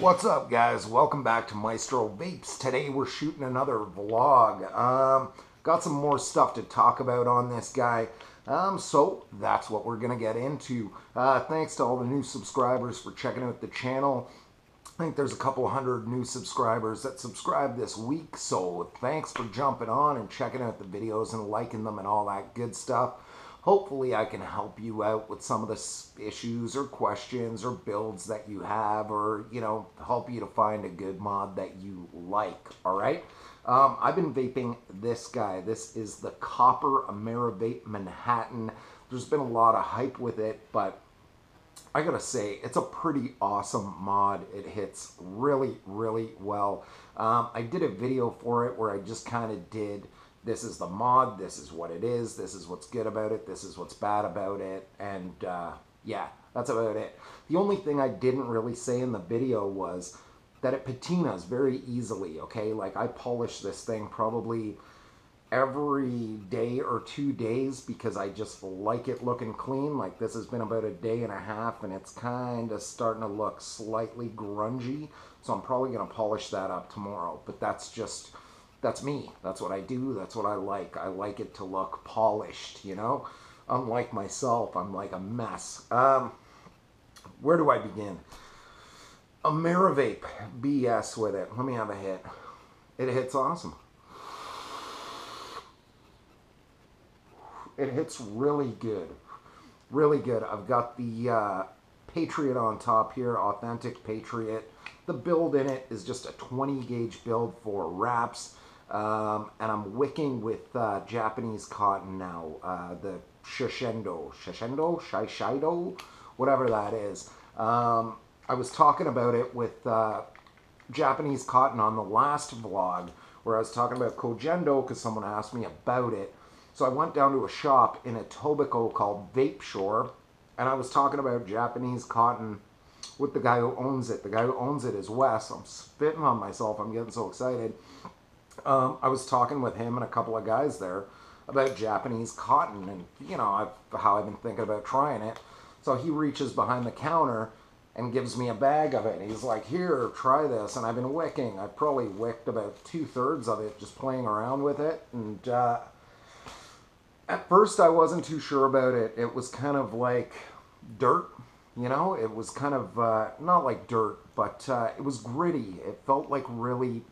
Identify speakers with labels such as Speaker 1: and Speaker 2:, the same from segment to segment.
Speaker 1: What's up, guys? Welcome back to Maestro Vapes. Today we're shooting another vlog. Got some more stuff to talk about on this guy. So that's what we're gonna get into. Thanks to all the new subscribers for checking out the channel. I think there's a couple hundred new subscribers that subscribed this week, so thanks for jumping on and checking out the videos and liking them and all that good stuff. Hopefully I can help you out with some of the issues or questions or builds that you have, or, you know, help you to find a good mod that you like, all right? I've been vaping this guy. This is the copper Ameribait Manhattan. There's been a lot of hype with it, but I gotta say, it's a pretty awesome mod. It hits really, really well. I did a video for it where I just kind of did, this is the mod, this is what it is, this is what's good about it, this is what's bad about it, and yeah, that's about it. The only thing I didn't really say in the video was that it patinas very easily, okay? Like, I polish this thing probably every day or 2 days because I just like it looking clean. Like, this has been about a day and a half and it's kind of starting to look slightly grungy, so I'm probably going to polish that up tomorrow. But that's me. That's what I do. That's what I like. I like it to look polished, you know? Unlike myself, I'm like a mess. Where do I begin? AmeraVape BS with it. Let me have a hit. It hits awesome. It hits really good. Really good. I've got the Patriot on top here, Authentic Patriot. The build in it is just a 20 gauge build for wraps. And I'm wicking with Japanese cotton now, the Shiseido, whatever that is. I was talking about it with Japanese cotton on the last vlog, where I was talking about Kojendo because someone asked me about it. So I went down to a shop in Etobicoke called Vape Shore, and I was talking about Japanese cotton with the guy who owns it. The guy who owns it is Wes. I'm spitting on myself. I'm getting so excited. I was talking with him and a couple of guys there about Japanese cotton and, you know, how I've been thinking about trying it. So he reaches behind the counter and gives me a bag of it. He's like, here, try this. And I've been wicking. I've probably wicked about 2/3 of it just playing around with it. And at first I wasn't too sure about it. It was kind of like dirt, you know? It was kind of, not like dirt, but it was gritty. It felt like really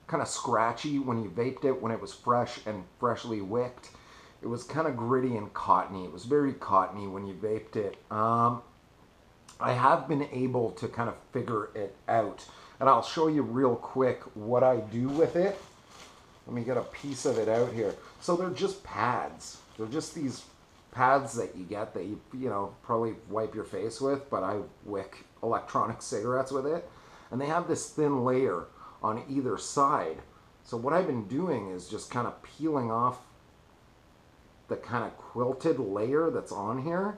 Speaker 1: kind of scratchy when you vaped it when it was fresh and freshly wicked. It was kind of gritty and cottony. It was very cottony when you vaped it. I have been able to kind of figure it out, and I'll show you real quick what I do with it. Let me get a piece of it out here. So they're just pads. They're just these pads that you get that you know, probably wipe your face with, but I wick electronic cigarettes with it. And they have this thin layer on either side. So what I've been doing is just kind of peeling off the kind of quilted layer that's on here,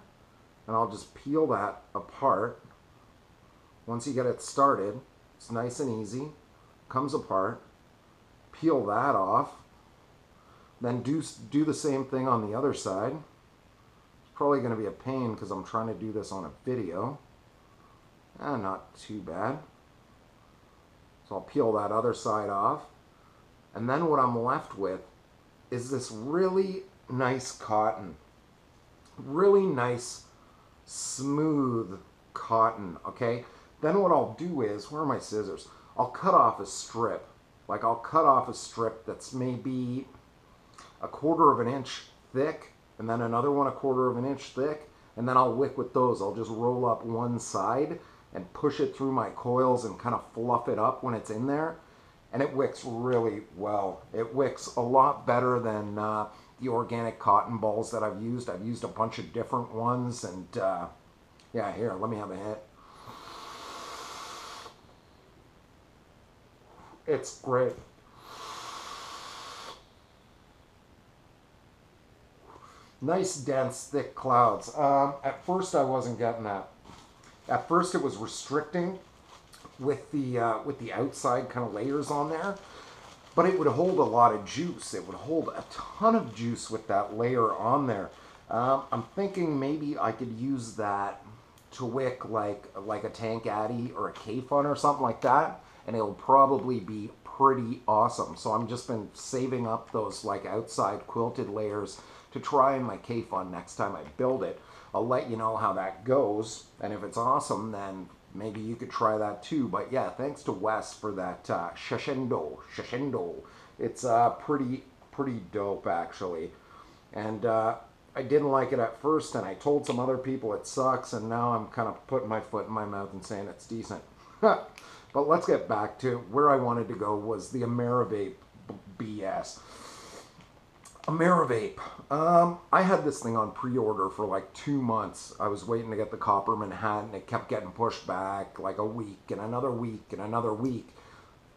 Speaker 1: and I'll just peel that apart. Once you get it started, it's nice and easy, comes apart. Peel that off, then do the same thing on the other side. It's probably going to be a pain because I'm trying to do this on a video. Not too bad. So I'll peel that other side off, and then what I'm left with is this really nice cotton. Really nice, smooth cotton, okay? Then what I'll do is, where are my scissors? I'll cut off a strip. Like, I'll cut off a strip that's maybe 1/4 of an inch thick, and then another one 1/4 of an inch thick, and then I'll wick with those. I'll just roll up one side and push it through my coils and kind of fluff it up when it's in there, and it wicks really well. It wicks a lot better than the organic cotton balls that I've used. I've used a bunch of different ones, and yeah, here, let me have a hit. It's great. Nice, dense, thick clouds. At first I wasn't getting that. At first it was restricting with the outside kind of layers on there, but it would hold a lot of juice. It would hold a ton of juice with that layer on there. I'm thinking maybe I could use that to wick like a Tank Addy or a K-Fun or something like that, and it'll probably be pretty awesome. So I'm just been saving up those like outside quilted layers to try in my K-Fun next time I build it. I'll let you know how that goes, and if it's awesome, then maybe you could try that too. But yeah, thanks to Wes for that Shiseido. It's pretty dope actually, and I didn't like it at first, and I told some other people it sucks, and now I'm kind of putting my foot in my mouth and saying it's decent. But let's get back to where I wanted to go was the AmeraVape BS. AmeraVape. I had this thing on pre-order for like 2 months. I was waiting to get the copper Manhattan. It kept getting pushed back like a week and another week and another week.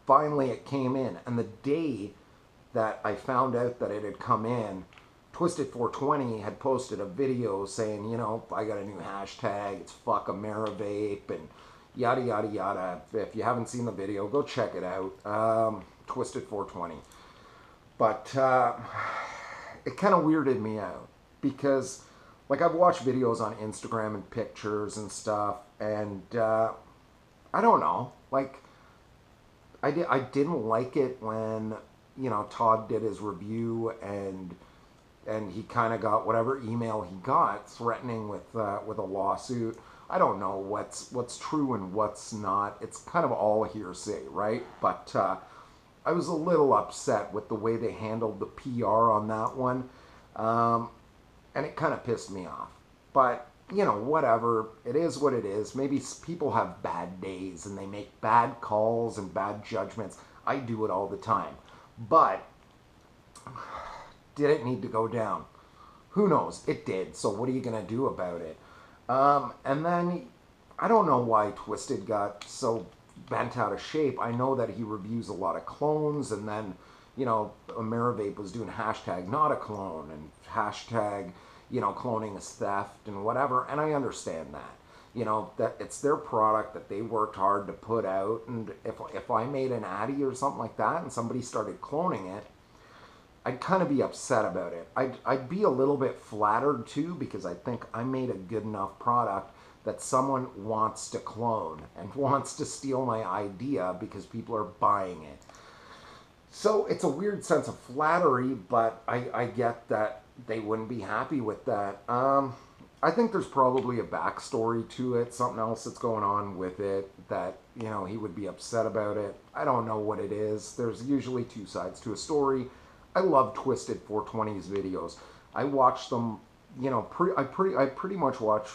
Speaker 1: Finally, it came in, and the day that I found out that it had come in, Twisted420 had posted a video saying, you know, I got a new hashtag. It's fuck AmeraVape and yada yada yada. If you haven't seen the video, go check it out. Twisted420. But it kind of weirded me out because, like, I've watched videos on Instagram and pictures and stuff, and I don't know. Like, I didn't like it when, you know, Todd did his review and he kind of got whatever email he got threatening with a lawsuit. I don't know what's true and what's not. It's kind of all hearsay, right? But I was a little upset with the way they handled the PR on that one, and it kind of pissed me off. But, you know, whatever. It is what it is. Maybe people have bad days and they make bad calls and bad judgments. I do it all the time. But did it need to go down? Who knows? It did. So what are you going to do about it? And then, I don't know why Twisted got so bent out of shape. I know that he reviews a lot of clones, and then, you know, AmeraVape was doing hashtag not a clone, and hashtag, you know, cloning is theft and whatever, and I understand that. You know, that it's their product that they worked hard to put out, and if I made an Addy or something like that and somebody started cloning it, I'd kind of be upset about it. I'd be a little bit flattered too, because I think I made a good enough product that someone wants to clone and wants to steal my idea because people are buying it. So it's a weird sense of flattery, but I get that they wouldn't be happy with that. I think there's probably a backstory to it, something else that's going on with it that, you know, he would be upset about it. I don't know what it is. There's usually two sides to a story. I love Twisted420's videos. I watch them, you know, I pretty much watch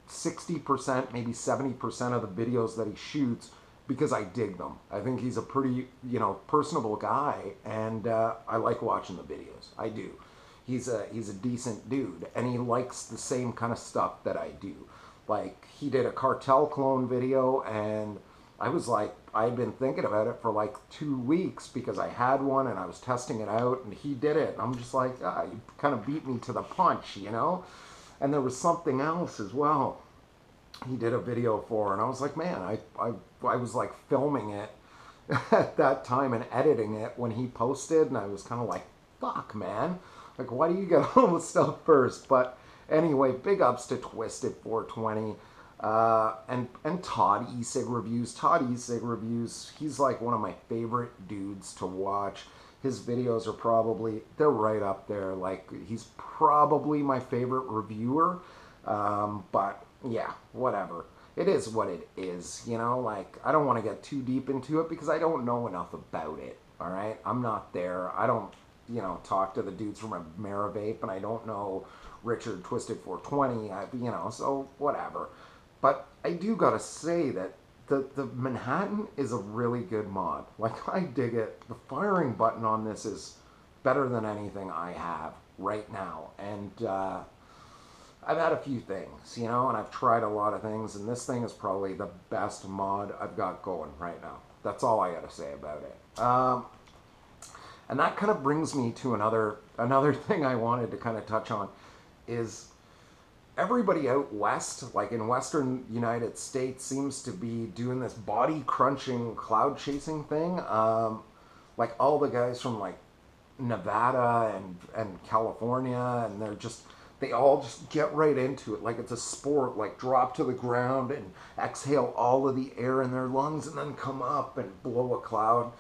Speaker 1: 60%, maybe 70% of the videos that he shoots because I dig them. I think he's a pretty, you know, personable guy, and I like watching the videos. I do. He's a decent dude, and he likes the same kind of stuff that I do. Like, he did a cartel clone video, and I was like, I'd been thinking about it for like 2 weeks because I had one and I was testing it out, and he did it. And I'm just like, you kind of beat me to the punch, you know? And there was something else as well he did a video for, and I was like, man, I was like filming it at that time and editing it when he posted, and I was kind of like, fuck, man. Like, why do you get all the stuff first? But anyway, big ups to Twisted420. And Todd E-Sig Reviews. Todd E-Sig Reviews, he's like one of my favorite dudes to watch. His videos are probably, they're right up there. Like, he's probably my favorite reviewer. But yeah, whatever. It is what it is, you know? Like, I don't want to get too deep into it because I don't know enough about it, all right? I'm not there. I don't, you know, talk to the dudes from AmeraVape, and I don't know Richard Twisted420, you know, so whatever. But I do gotta say that the Manhattan is a really good mod. Like, I dig it. The firing button on this is better than anything I have right now. And I've had a few things, you know, and I've tried a lot of things, and this thing is probably the best mod I've got going right now. That's all I gotta say about it. And that kind of brings me to another thing I wanted to kind of touch on is everybody out west, like in western United States, seems to be doing this body crunching cloud chasing thing. Like all the guys from like Nevada and California, and they all just get right into it like it's a sport, like drop to the ground and exhale all of the air in their lungs and then come up and blow a cloud.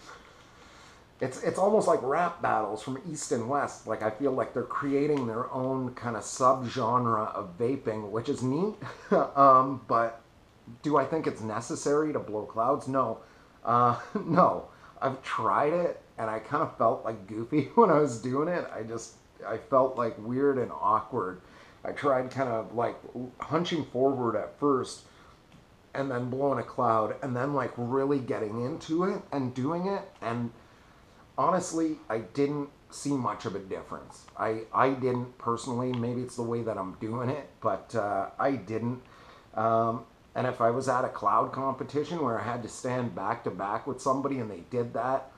Speaker 1: It's almost like rap battles from East and West. Like I feel like they're creating their own kind of subgenre of vaping, which is neat. But do I think it's necessary to blow clouds? No. No. I've tried it and I kind of felt like goofy when I was doing it. I felt like weird and awkward. I tried kind of like hunching forward at first and then blowing a cloud and then like really getting into it and doing it, and honestly, I didn't see much of a difference. I didn't personally. Maybe it's the way that I'm doing it, but I didn't. And if I was at a cloud competition where I had to stand back to back with somebody and they did that,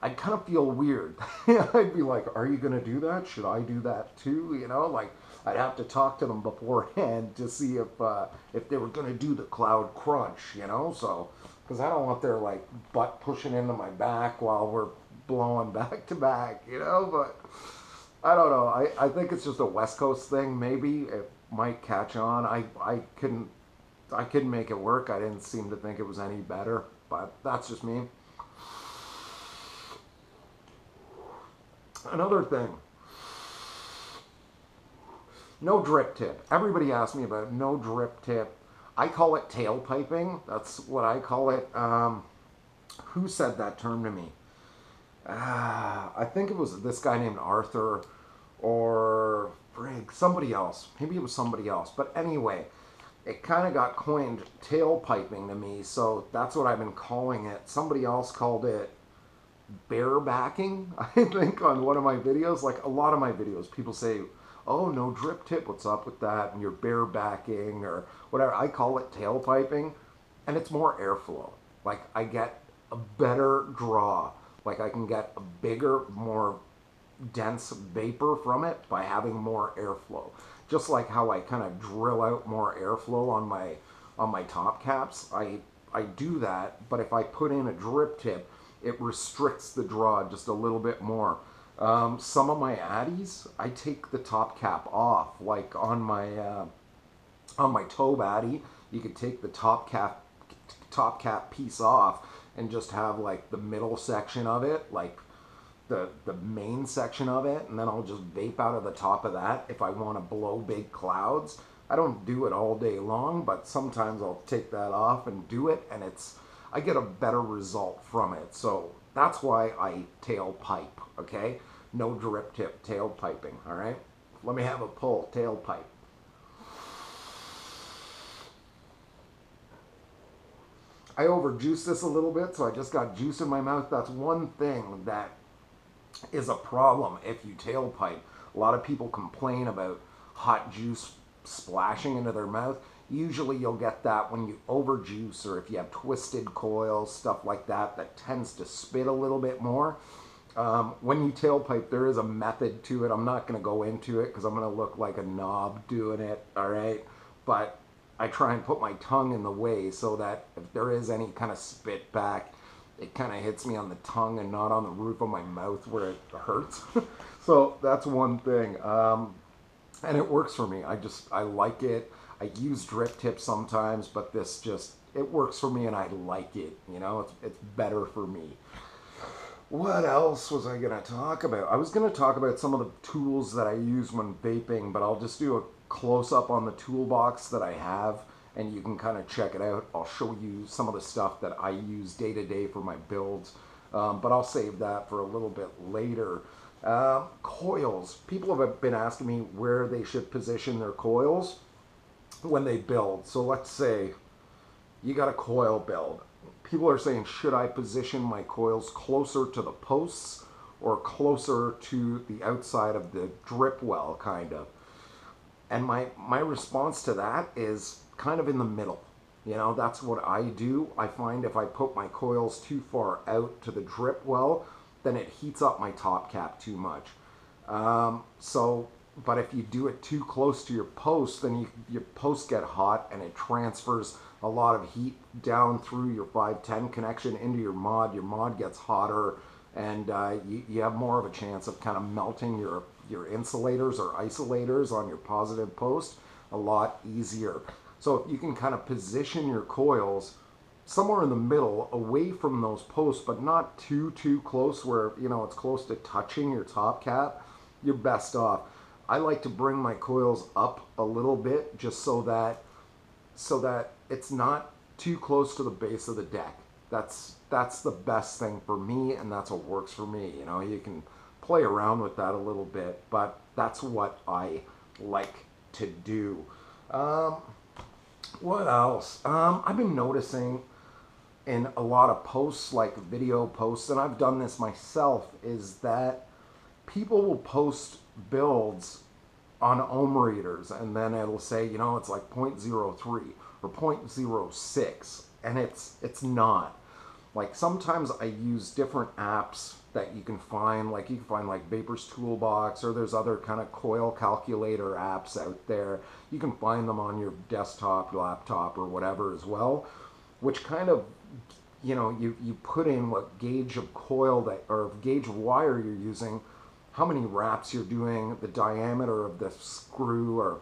Speaker 1: I'd kind of feel weird. I'd be like, are you going to do that? Should I do that too? You know, like I'd have to talk to them beforehand to see if they were going to do the cloud crunch, you know? So, because I don't want their like butt pushing into my back while we're blowing back to back, you know? But I don't know. I think it's just a West Coast thing. Maybe it might catch on. I couldn't make it work. I didn't seem to think it was any better, but that's just me. Another thing, no drip tip. Everybody asks me about no drip tip. I call it tailpiping. That's what I call it. Who said that term to me? I think it was this guy named Arthur or somebody else. Maybe it was somebody else. But anyway, it kind of got coined tailpiping to me, so that's what I've been calling it. Somebody else called it barebacking, I think, on one of my videos. Like a lot of my videos, people say, oh, no drip tip, what's up with that? And you're barebacking or whatever. I call it tailpiping, and it's more airflow. Like I get a better draw. Like I can get a bigger, more dense vapor from it by having more airflow. Just like how I kind of drill out more airflow on my top caps, I do that. But if I put in a drip tip, it restricts the draw just a little bit more. Some of my Addies, I take the top cap off. Like on my Tobe Addy, you could take the top cap piece off and just have like the middle section of it, like the main section of it, and then I'll just vape out of the top of that if I want to blow big clouds. I don't do it all day long, but sometimes I'll take that off and do it, and I get a better result from it. So that's why I tailpipe, okay? No drip tip, tailpiping, all right? Let me have a pull, tailpipe. I overjuiced this a little bit, so I just got juice in my mouth. That's one thing that is a problem if you tailpipe. A lot of people complain about hot juice splashing into their mouth. Usually you'll get that when you overjuice, or if you have twisted coils, stuff like that, that tends to spit a little bit more. When you tailpipe, there is a method to it. I'm not going to go into it because I'm going to look like a knob doing it, all right? But I try and put my tongue in the way so that if there is any kind of spit back, it kind of hits me on the tongue and not on the roof of my mouth where it hurts. So that's one thing. And it works for me. I like it. I use drip tips sometimes, but it works for me and I like it. You know, it's better for me. What else was I going to talk about? I was going to talk about some of the tools that I use when vaping, but I'll just do a close-up on the toolbox that I have, and you can kind of check it out. I'll show you some of the stuff that I use day to day for my builds, but I'll save that for a little bit later. Coils. People have been asking me where they should position their coils when they build. So let's say you got a coil build. People are saying, should I position my coils closer to the posts or closer to the outside of the drip well, kind of? And my response to that is kind of in the middle. You know, that's what I do. I find if I put my coils too far out to the drip well, then it heats up my top cap too much. But if you do it too close to your post, then your posts get hot and it transfers a lot of heat down through your 510 connection into your mod. Your mod gets hotter, and you have more of a chance of kind of melting your your insulators or isolators on your positive post a lot easier. So if you can kind of position your coils somewhere in the middle, away from those posts, but not too close where, you know, it's close to touching your top cap, you're best off. I like to bring my coils up a little bit just so that it's not too close to the base of the deck. That's the best thing for me, and that's what works for me. You know, you can play around with that a little bit, but that's what I like to do. What else? I've been noticing in a lot of posts, like video posts, and I've done this myself, is that people will post builds on ohm readers, and then it'll say, you know, it's like 0.03 or 0.06, and it's not. Like sometimes I use different apps that you can find, like you can find like Vapor's Toolbox, or there's other kind of coil calculator apps out there. You can find them on your desktop, laptop, or whatever as well, which kind of, you know, you put in what gauge of coil that, or gauge of wire you're using, how many wraps you're doing, the diameter of the screw or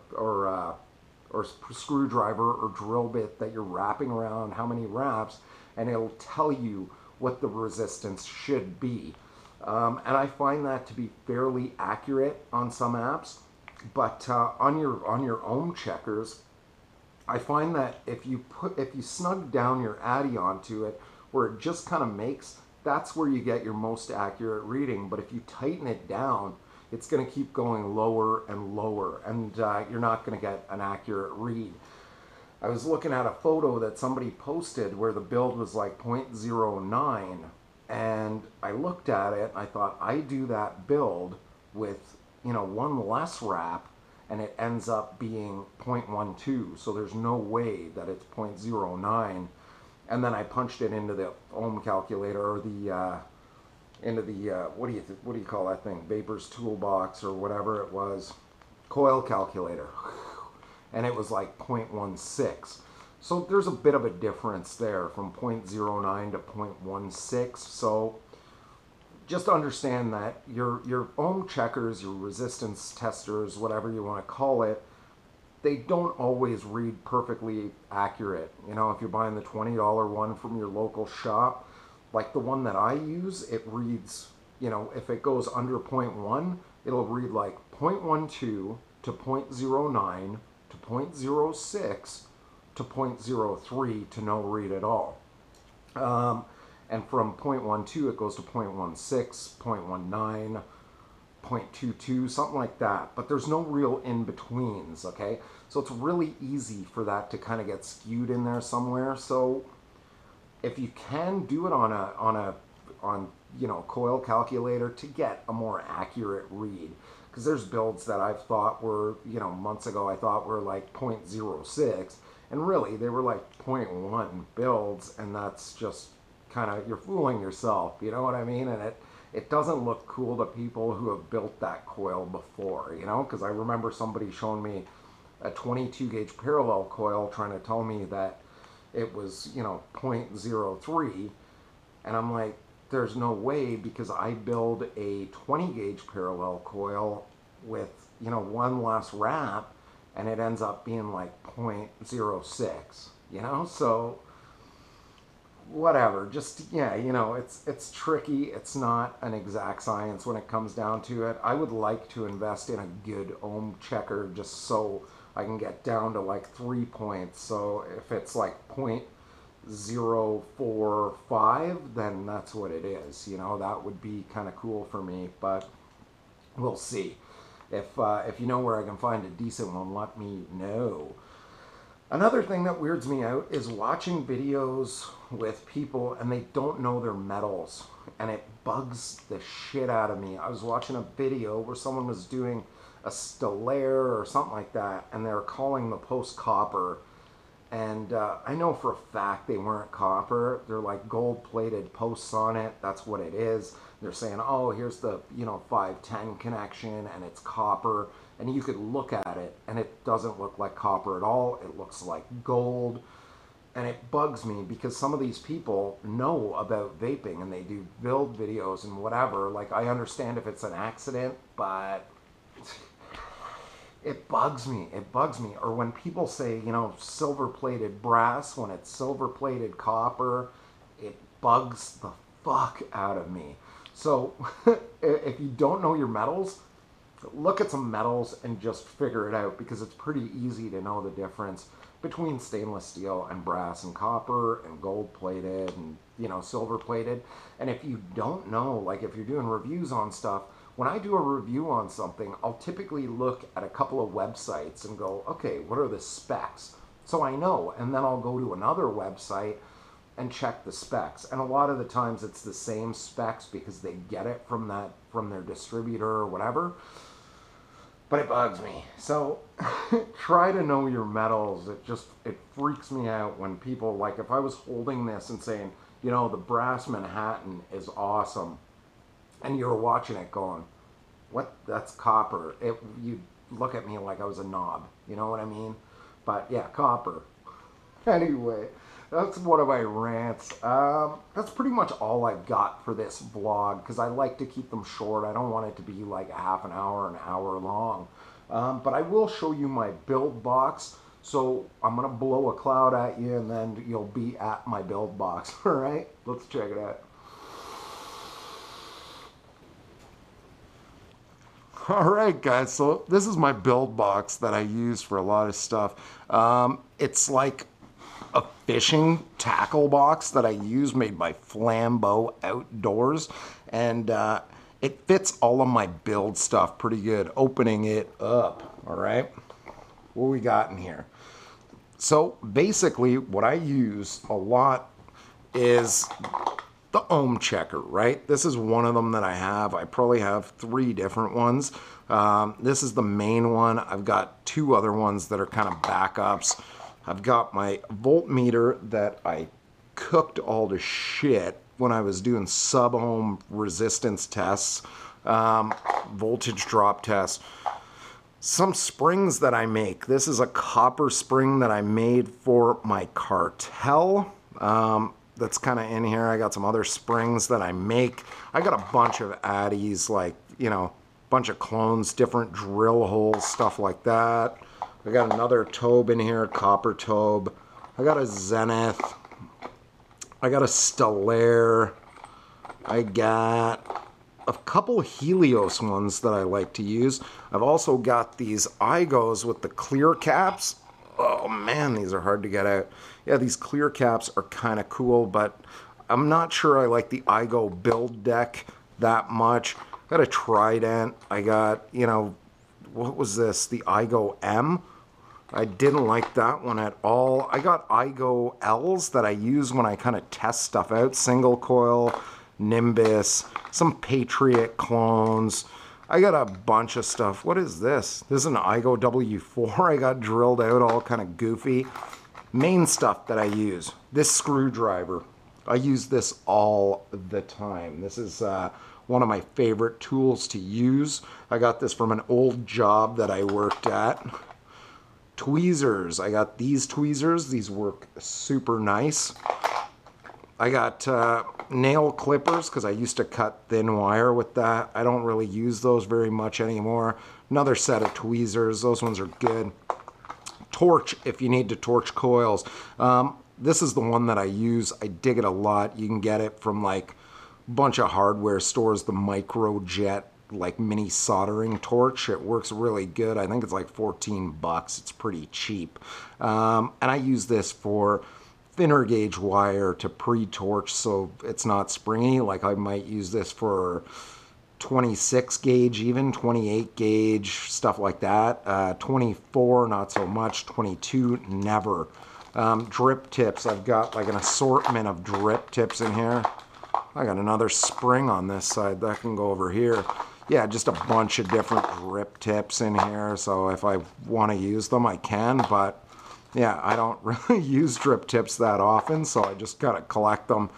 Speaker 1: screwdriver or drill bit that you're wrapping around, how many wraps, and it'll tell you what the resistance should be. And I find that to be fairly accurate on some apps, but on your ohm checkers, I find that if you snug down your Addy onto it, where it just kind of makes, that's where you get your most accurate reading. But if you tighten it down, it's going to keep going lower and lower, and you're not going to get an accurate read. I was looking at a photo that somebody posted where the build was like 0.09, and I looked at it and I thought, I do that build with, you know, one less wrap, and it ends up being 0.12, so there's no way that it's 0.09. And then I punched it into the ohm calculator, or the into the what do you call that thing, Vapor's Toolbox or whatever it was, coil calculator, and it was like 0.16. So there's a bit of a difference there from 0.09 to 0.16. So just understand that your ohm checkers, your resistance testers, whatever you want to call it, they don't always read perfectly accurate. You know, if you're buying the $20 one from your local shop, like the one that I use, it reads, you know, if it goes under 0.1, it'll read like 0.12 to 0.09 to 0.06 to 0.03 to no read at all. And from 0.12 it goes to 0.16, 0.19, 0.22, something like that. But there's no real in-betweens, okay? So it's really easy for that to kind of get skewed in there somewhere. So if you can do it on you know, coil calculator to get a more accurate read, because there's builds that I've thought were, you know, months ago I thought were like 0.06, and really they were like 0.1 builds, and that's just kind of, you're fooling yourself, you know what I mean? And it doesn't look cool to people who have built that coil before, you know, because I remember somebody showing me a 22 gauge parallel coil trying to tell me that it was, you know, 0.03, and I'm like, there's no way, because I build a 20 gauge parallel coil with, you know, one less wrap, and it ends up being like 0.06, you know? So whatever, just, yeah, you know, it's tricky. It's not an exact science when it comes down to it. I would like to invest in a good ohm checker just so I can get down to like 3 points. So if it's like 0.045, then that's what it is. You know, that would be kind of cool for me, but we'll see. If you know where I can find a decent one, let me know. Another thing that weirds me out is watching videos with people and they don't know their metals, and it bugs the shit out of me. I was watching a video where someone was doing a Stellaire or something like that, and they were calling the post copper, and I know for a fact they weren't copper. They're like gold-plated posts on it. That's what it is. They're saying, oh, here's the, you know, 510 connection, and it's copper. And you could look at it, and it doesn't look like copper at all. It looks like gold. And it bugs me because some of these people know about vaping, and they do build videos and whatever. Like, I understand if it's an accident, but it bugs me. It bugs me. Or when people say, you know, silver-plated brass when it's silver-plated copper, it bugs the fuck out of me. So if you don't know your metals, look at some metals and just figure it out, because it's pretty easy to know the difference between stainless steel and brass and copper and gold plated and, you know, silver plated. And if you don't know, like if you're doing reviews on stuff, when I do a review on something, I'll typically look at a couple of websites and go, okay, what are the specs? So I know, and then I'll go to another website and check the specs. And a lot of the times it's the same specs because they get it from their distributor or whatever. But it bugs me. So try to know your metals. It freaks me out when people, like if I was holding this and saying, you know, the brass Manhattan is awesome, and you were watching it going, what? That's copper. You'd look at me like I was a knob. You know what I mean? But yeah, copper. Anyway, that's one of my rants. That's pretty much all I've got for this vlog, because I like to keep them short. I don't want it to be like a half an hour long. But I will show you my build box. So I'm going to blow a cloud at you, and then you'll be at my build box. All right? Let's check it out. Alright guys, so this is my build box that I use for a lot of stuff. It's like a fishing tackle box that I use, made by Flambeau Outdoors, and it fits all of my build stuff pretty good. Opening it up, alright? What we got in here? So basically what I use a lot is the ohm checker, right? This is one of them that I have. I probably have 3 different ones. This is the main one. I've got 2 other ones that are kind of backups. I've got my voltmeter that I cooked all to shit when I was doing sub-ohm resistance tests, voltage drop tests. Some springs that I make. This is a copper spring that I made for my cartel. That's kind of in here. I got some other springs that I make. I got a bunch of addies, like, you know, bunch of clones, different drill holes, stuff like that. I got another tobe in here, copper tobe. I got a Zenith. I got a Stellaire. I got a couple Helios ones that I like to use. I've also got these Igos with the clear caps. Oh man, these are hard to get out. Yeah, these clear caps are kind of cool, but I'm not sure I like the Igo build deck that much. Got a Trident. I got, you know, what was this? The Igo M. I didn't like that one at all. I got Igo L's that I use when I kind of test stuff out. Single coil, Nimbus, some Patriot clones. I got a bunch of stuff. What is this? This is an Igo W4 I got drilled out all kind of goofy. Main stuff that I use. This screwdriver. I use this all the time. This is one of my favorite tools to use. I got this from an old job that I worked at. Tweezers. I got these tweezers. These work super nice. I got nail clippers because I used to cut thin wire with that. I don't really use those very much anymore. Another set of tweezers. Those ones are good. Torch if you need to torch coils. This is the one that I use. I dig it a lot. You can get it from like a bunch of hardware stores. The Microjet like mini soldering torch. It works really good. I think it's like 14 bucks. It's pretty cheap. And I use this for thinner gauge wire to pre-torch so it's not springy. Like I might use this for 26 gauge, even 28 gauge, stuff like that. 24, not so much. 22, never. Drip tips. I've got like an assortment of drip tips in here. I got another spring on this side that can go over here. Yeah, just a bunch of different drip tips in here. So if I want to use them, I can, but yeah, I don't really use drip tips that often, so I just gotta collect them.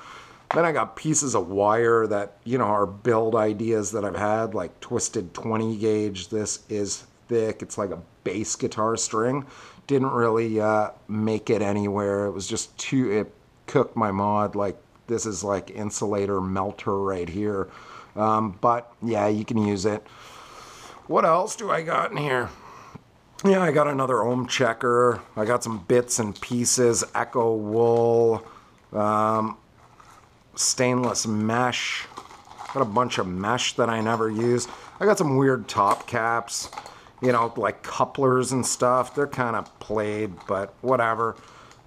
Speaker 1: Then I got pieces of wire that, you know, are build ideas that I've had, like twisted 20 gauge. This is thick. It's like a bass guitar string. Didn't really make it anywhere. It was just too, it cooked my mod. Like this is like insulator melter right here. But yeah, you can use it. What else do I got in here? Yeah, I got another ohm checker. I got some bits and pieces, Echo wool, stainless mesh. Got a bunch of mesh that I never use. I got some weird top caps, you know, like couplers and stuff. They're kind of played, but whatever.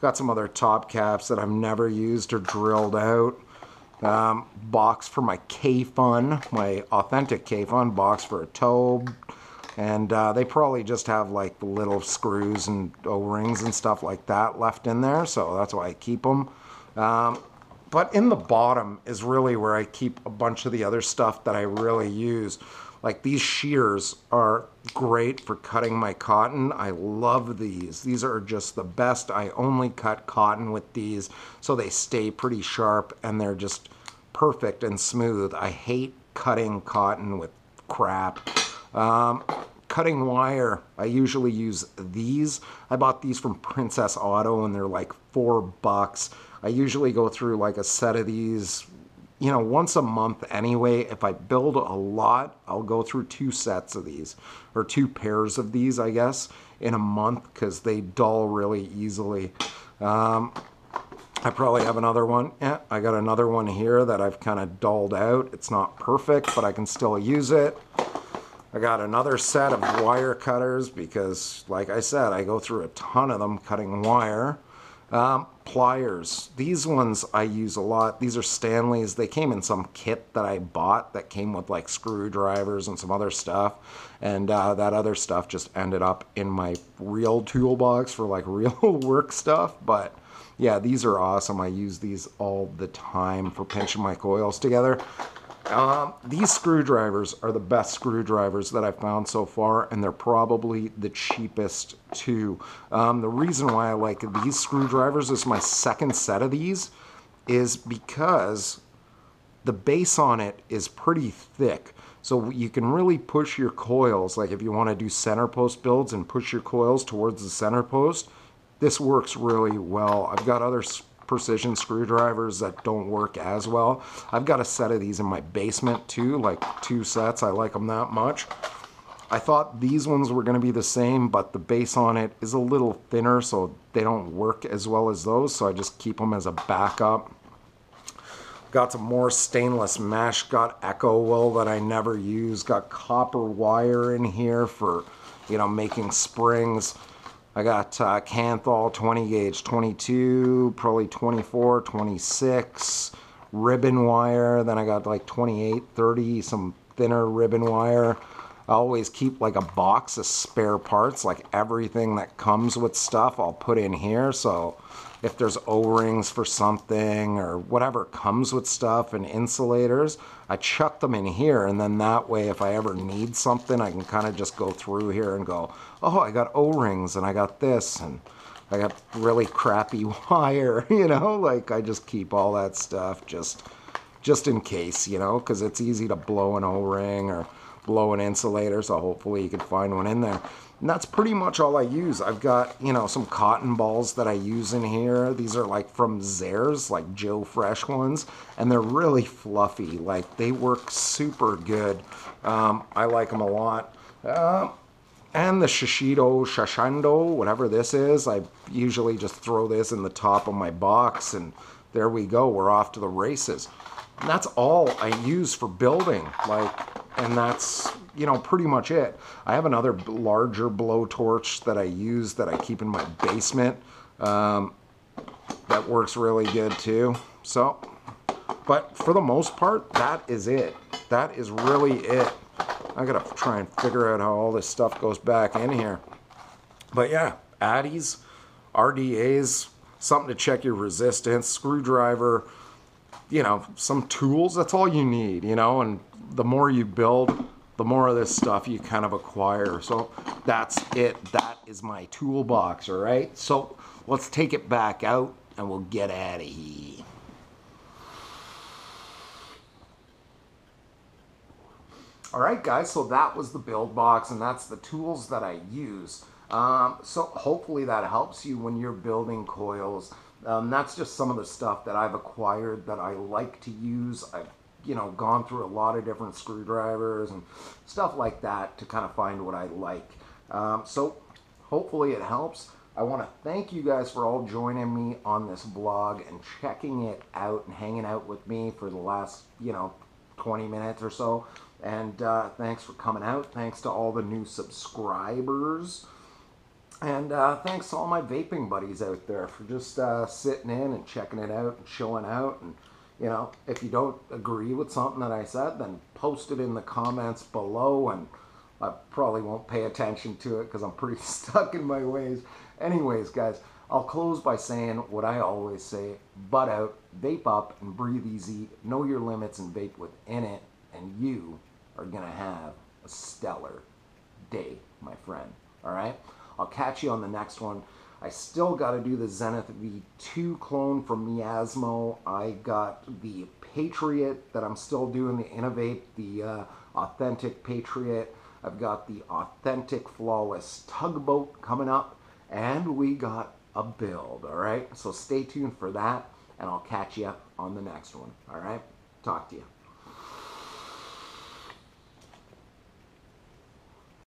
Speaker 1: Got some other top caps that I've never used or drilled out. Box for my K-Fun, my authentic K-Fun box for a Tobe. And they probably just have like the little screws and O-rings and stuff like that left in there, so that's why I keep them. But in the bottom is really where I keep a bunch of the other stuff that I really use. Like these shears are great for cutting my cotton. I love these. These are just the best. I only cut cotton with these, so they stay pretty sharp and they're just perfect and smooth. I hate cutting cotton with crap. Cutting wire, I usually use these. I bought these from Princess Auto and they're like $4. I usually go through like a set of these, you know, once a month anyway. If I build a lot, I'll go through 2 sets of these, or 2 pairs of these, I guess, in a month, because they dull really easily. I probably have another one. Yeah, I got another one here that I've kind of dulled out. It's not perfect, but I can still use it. I got another set of wire cutters because, like I said, I go through a ton of them cutting wire. Pliers. These ones I use a lot. These are Stanley's. They came in some kit that I bought that came with like screwdrivers and some other stuff. And that other stuff just ended up in my real toolbox for like real work stuff. But yeah, these are awesome. I use these all the time for pinching my coils together. These screwdrivers are the best screwdrivers that I've found so far, and they're probably the cheapest too. The reason why I like these screwdrivers, is my second set of these, is because the base on it is pretty thick. So you can really push your coils, like if you want to do center post builds and push your coils towards the center post, this works really well. I've got other precision screwdrivers that don't work as well. I've got a set of these in my basement too, like 2 sets. I like them that much. I thought these ones were going to be the same, but the base on it is a little thinner, so they don't work as well as those, so I just keep them as a backup. Got some more stainless mesh, got Echo wool that I never use, got copper wire in here for, you know, making springs. I got Canthal 20 gauge 22, probably 24, 26, ribbon wire. Then I got like 28, 30, some thinner ribbon wire. I always keep like a box of spare parts, like everything that comes with stuff I'll put in here. So if there's O-rings for something or whatever comes with stuff and insulators, I chuck them in here, and then that way if I ever need something, I can kind of just go through here and go, oh, I got O-rings and I got this and I got really crappy wire, you know, like I just keep all that stuff just in case, you know, because it's easy to blow an O-ring or blow an insulator, so hopefully you can find one in there. And that's pretty much all I use. I've got, you know, some cotton balls that I use in here. These are like from Zehrs, like Joe Fresh ones, and they're really fluffy. Like they work super good. I like them a lot. And the Shiseido, whatever this is, I usually just throw this in the top of my box, and there we go. We're off to the races. And that's all I use for building, like, and that's, you know, pretty much it. I have another larger blowtorch that I use that I keep in my basement. That works really good too. So, but for the most part, that is it. That is really it. I gotta try and figure out how all this stuff goes back in here. But yeah, Addies, RDAs, something to check your resistance, screwdriver, you know, some tools, that's all you need, you know, and the more you build, the more of this stuff you kind of acquire. So that's it. That is my toolbox, all right? So let's take it back out and we'll get out of here. All right, guys, so that was the build box, and that's the tools that I use. So hopefully that helps you when you're building coils. That's just some of the stuff that I've acquired that I like to use. I've you know, gone through a lot of different screwdrivers and stuff like that to kind of find what I like. So hopefully it helps. I want to thank you guys for all joining me on this vlog and checking it out and hanging out with me for the last, you know, 20 minutes or so. And thanks for coming out. Thanks to all the new subscribers. And thanks to all my vaping buddies out there for just sitting in and checking it out and chilling out. And, you know, if you don't agree with something that I said, then post it in the comments below, and I probably won't pay attention to it because I'm pretty stuck in my ways. Anyways, guys, I'll close by saying what I always say: bud out, vape up, and breathe easy. Know your limits and vape within it, and you are going to have a stellar day, my friend. All right? I'll catch you on the next one. I still got to do the Zenith V2 clone from Miasmo. I got the Patriot that I'm still doing, the Innovate, the Authentic Patriot. I've got the Authentic Flawless Tugboat coming up, and we got a build, all right? So stay tuned for that, and I'll catch you on the next one, all right? Talk to you.